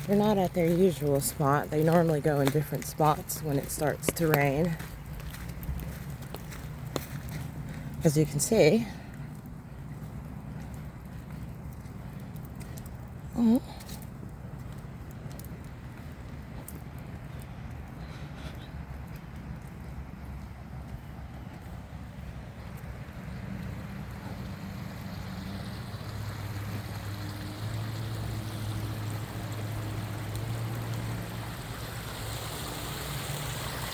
They're not at their usual spot. They normally go in different spots when it starts to rain. As you can see. Oh.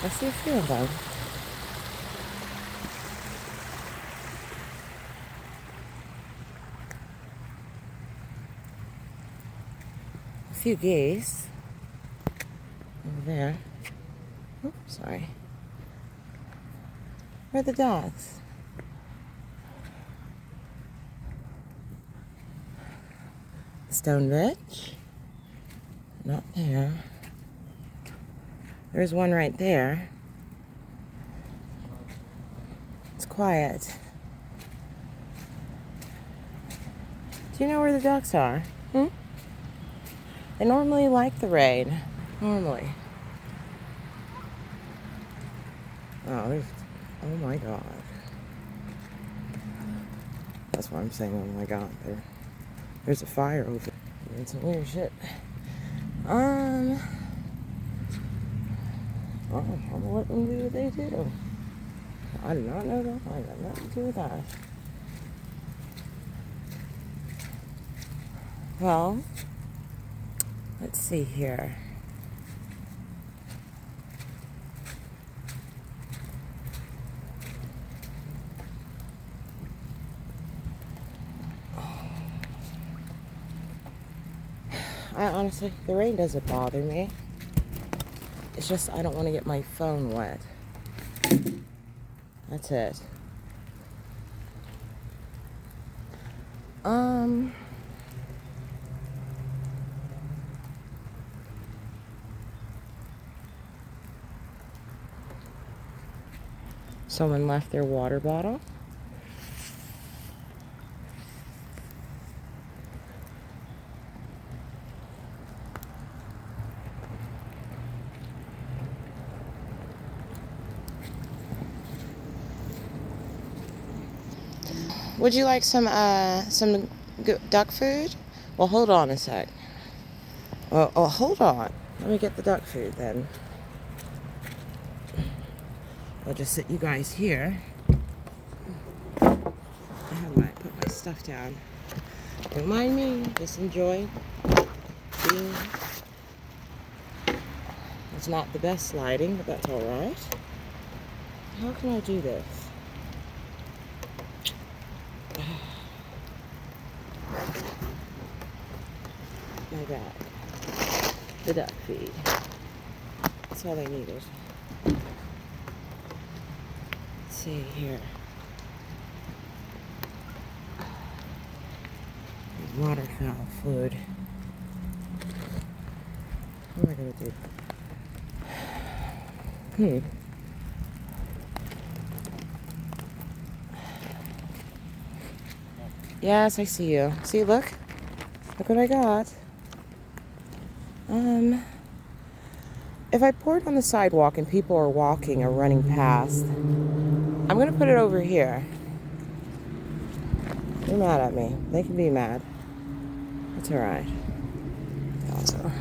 I see a few of them. A few geese over there. Oh, sorry. Where are the dogs? Stone bitch. Not there. There's one right there. It's quiet. Do you know where the ducks are? Hmm? They normally like the rain. Normally. Oh my God. That's why I'm saying, oh my God. There's a fire over there. It's some weird shit. I'm gonna let them do what they do. I do not know that. I got nothing to do with that. Well, let's see here. I honestly, the rain doesn't bother me. It's just I don't want to get my phone wet. That's it. Someone left their water bottle. Would you like some duck food? Well, hold on a sec. Oh, hold on. Let me get the duck food then. I'll just sit you guys here. Put my stuff down. Don't mind me. Just enjoy being. It's not the best lighting, but that's all right. How can I do this? My bad. The duck feed. That's all I needed. Let's see here. Waterfowl food. What am I gonna do? Yes, I see you. See, look. Look what I got. If I pour it on the sidewalk and people are walking or running past, I'm gonna put it over here. They're mad at me. They can be mad. That's alright. Also.